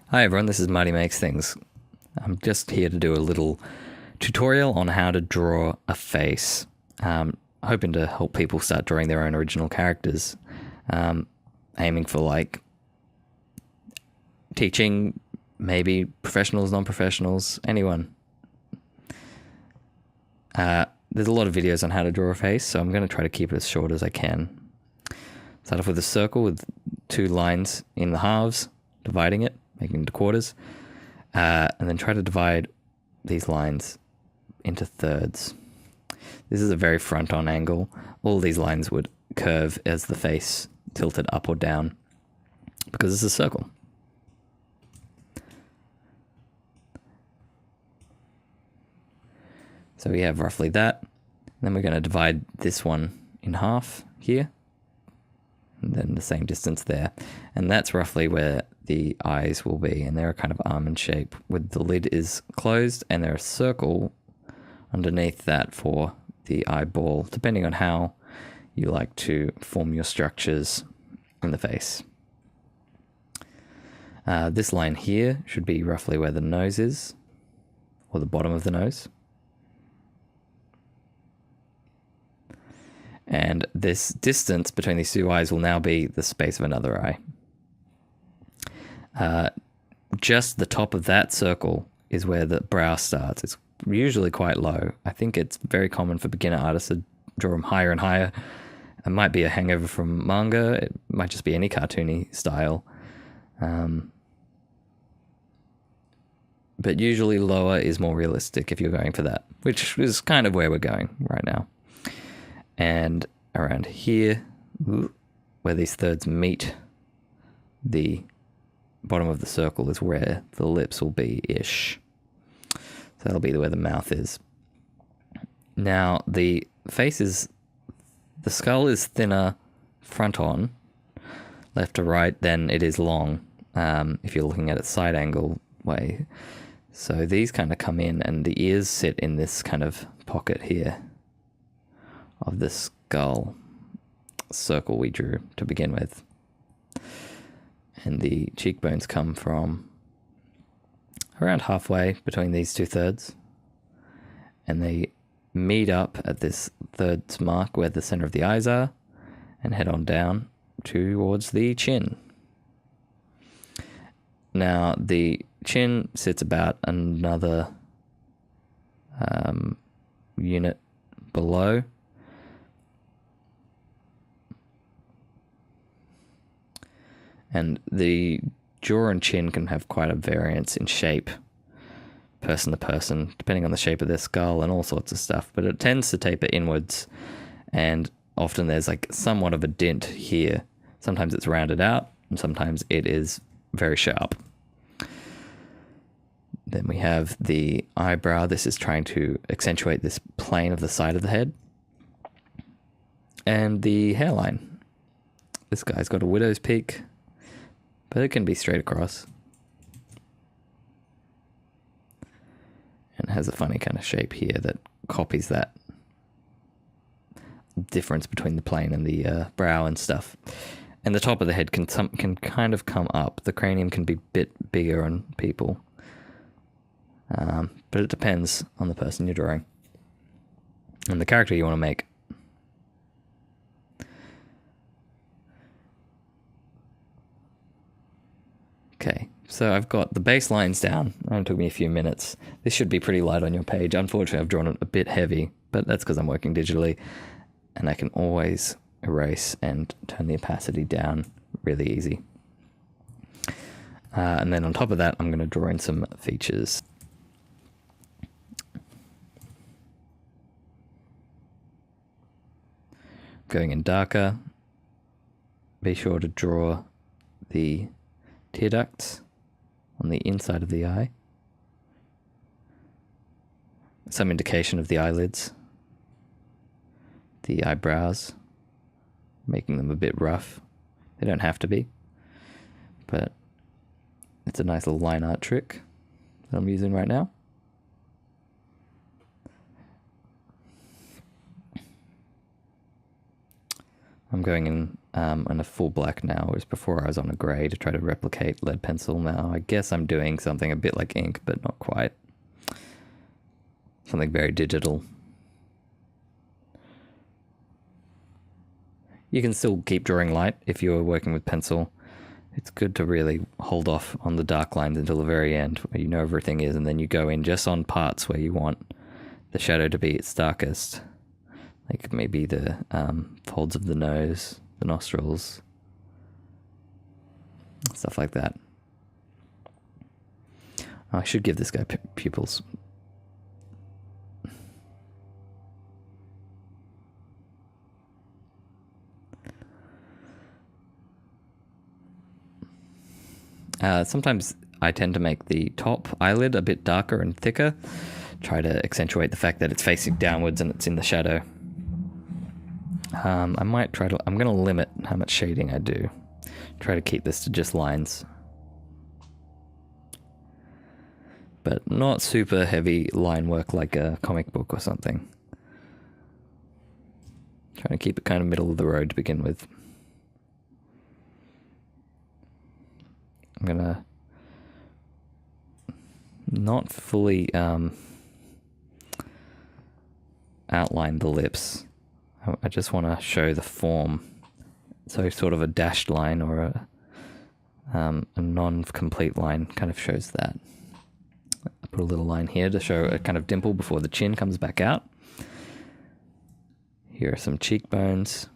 Hi everyone, this is Marty Makes Things. I'm just here to do a little tutorial on how to draw a face. Hoping to help people start drawing their own original characters. Aiming for like teaching, maybe professionals, non-professionals, anyone. There's a lot of videos on how to draw a face, so I'm going to try to keep it as short as I can. Start off with a circle with two lines in the halves, dividing it, making it into quarters, and then try to divide these lines into thirds. This is a very front-on angle. All these lines would curve as the face tilted up or down because it's a circle. So we have roughly that. Then we're going to divide this one in half here, and then the same distance there. And that's roughly where the eyes will be, and they're a kind of almond shape with the lid is closed, and there's a circle underneath that for the eyeball, depending on how you like to form your structures in the face. This line here should be roughly where the nose is, or the bottom of the nose. And this distance between these two eyes will now be the space of another eye. Just the top of that circle is where the brow starts. It's usually quite low. I think it's very common for beginner artists to draw them higher and higher. It might be a hangover from manga. It might just be any cartoony style. But usually lower is more realistic if you're going for that, which is kind of where we're going right now. And around here, where these thirds meet, the bottom of the circle is where the lips will be-ish. So that'll be where the mouth is. Now, the skull is thinner front on, left to right, than it is long, if you're looking at it side angle way. So these kind of come in, and the ears sit in this kind of pocket here of the skull circle we drew to begin with. And the cheekbones come from around halfway between these two thirds, and they meet up at this thirds mark where the center of the eyes are, and head on down towards the chin. Now the chin sits about another unit below. And the jaw and chin can have quite a variance in shape, person to person, depending on the shape of their skull and all sorts of stuff. But it tends to taper inwards, and often there's like somewhat of a dint here. Sometimes it's rounded out, and sometimes it is very sharp. Then we have the eyebrow. This is trying to accentuate this plane of the side of the head. And the hairline. This guy's got a widow's peak, but it can be straight across. And it has a funny kind of shape here that copies that difference between the plane and the brow and stuff. And the top of the head can kind of come up. The cranium can be a bit bigger on people. But it depends on the person you're drawing and the character you want to make. Okay, so I've got the baselines down. It only took me a few minutes. This should be pretty light on your page. Unfortunately, I've drawn it a bit heavy, but that's because I'm working digitally, and I can always erase and turn the opacity down really easy. And then on top of that, I'm going to draw in some features. Going in darker, be sure to draw the tear ducts on the inside of the eye. Some indication of the eyelids. The eyebrows, making them a bit rough. They don't have to be, but it's a nice little line art trick that I'm using right now. I'm going in and a full black now, whereas before I was on a grey to try to replicate lead pencil. Now I guess I'm doing something a bit like ink, but not quite. Something very digital. You can still keep drawing light if you're working with pencil. It's good to really hold off on the dark lines until the very end, where you know everything is, and then you go in just on parts where you want the shadow to be its darkest. Like maybe the folds of the nose, the nostrils, stuff like that. Oh, I should give this guy pupils. Sometimes I tend to make the top eyelid a bit darker and thicker. Try to accentuate the fact that it's facing downwards and it's in the shadow. I'm going to limit how much shading I do. Try to keep this to just lines. But not super heavy line work like a comic book or something. Trying to keep it kind of middle of the road to begin with. I'm going to not fully outline the lips. I just want to show the form. So sort of a dashed line or a non-complete line kind of shows that. I put a little line here to show a kind of dimple before the chin comes back out. Here are some cheekbones.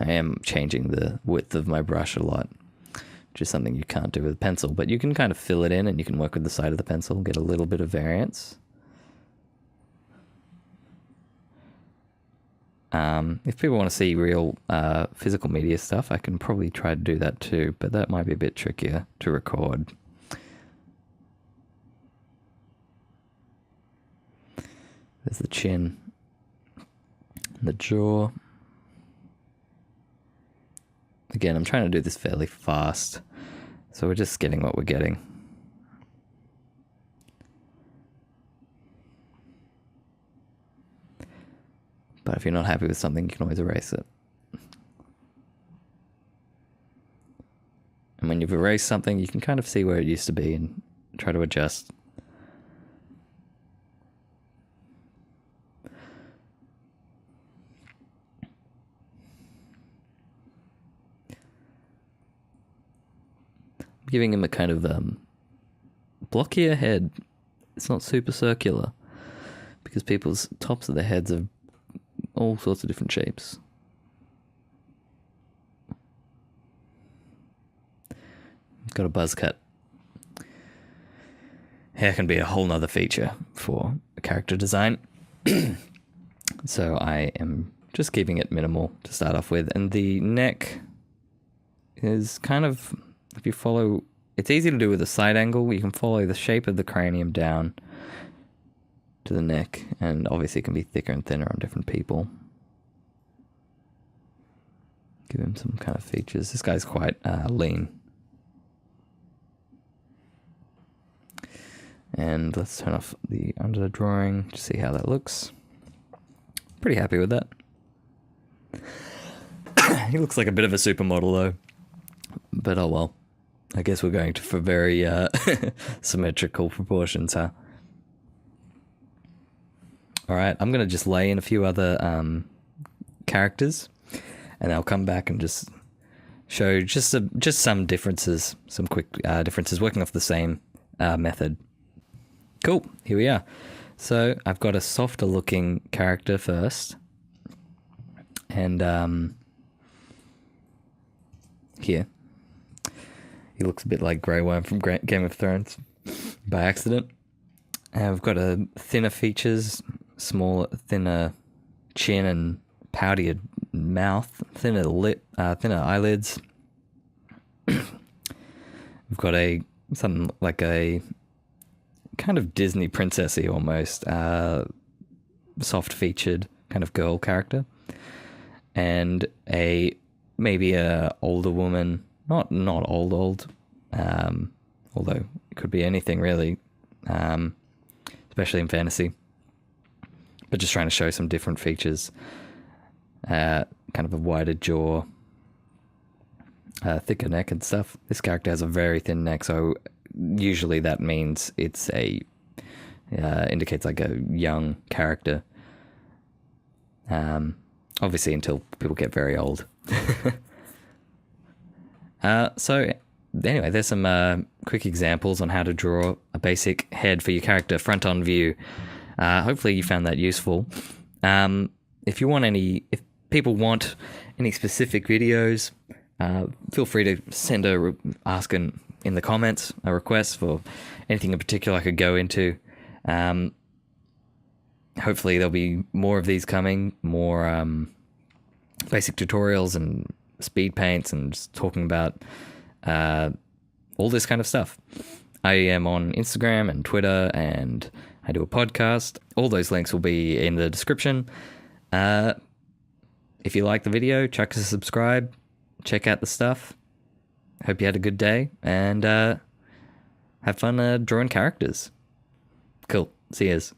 I am changing the width of my brush a lot, which is something you can't do with a pencil, but you can kind of fill it in and you can work with the side of the pencil and get a little bit of variance. If people want to see real physical media stuff, I can probably try to do that too, but that might be a bit trickier to record. There's the chin, the jaw. Again, I'm trying to do this fairly fast, so we're just getting what we're getting. But if you're not happy with something, you can always erase it. And when you've erased something, you can kind of see where it used to be and try to adjust. Giving him a kind of blockier head. It's not super circular because people's tops of their heads are all sorts of different shapes. Got a buzz cut. Hair can be a whole nother feature for character design. So I am just keeping it minimal to start off with. And the neck is kind of, if you follow, it's easy to do with a side angle. You can follow the shape of the cranium down to the neck, and obviously it can be thicker and thinner on different people. Give him some kind of features. This guy's quite lean. And let's turn off the under drawing to see how that looks. Pretty happy with that. He looks like a bit of a supermodel though. But oh well. I guess we're going for very symmetrical proportions, huh? Alright, I'm going to just lay in a few other characters, and I'll come back and just show just some differences, some quick differences working off the same method. Cool, here we are. So I've got a softer looking character first, and here. He looks a bit like Grey Worm from Game of Thrones by accident. And we've got a thinner features, smaller, thinner chin and poutier mouth, thinner lip, thinner eyelids. We've got something like a kind of Disney princessy almost, soft featured kind of girl character, and maybe a older woman. Not old, although it could be anything really, especially in fantasy. but just trying to show some different features. Kind of a wider jaw, thicker neck and stuff. This character has a very thin neck, so usually that means it's indicates like a young character. Obviously until people get very old. So anyway, there's some quick examples on how to draw a basic head for your character, front-on view. Hopefully you found that useful. If people want any specific videos, feel free to send ask in the comments a request for anything in particular I could go into. Hopefully there'll be more of these coming, more basic tutorials and speed paints and just talking about all this kind of stuff. I am on Instagram and Twitter, and I do a podcast. All those links will be in the description. If you like the video, chuck us a subscribe, check out the stuff. Hope you had a good day, and have fun drawing characters. Cool. See yous.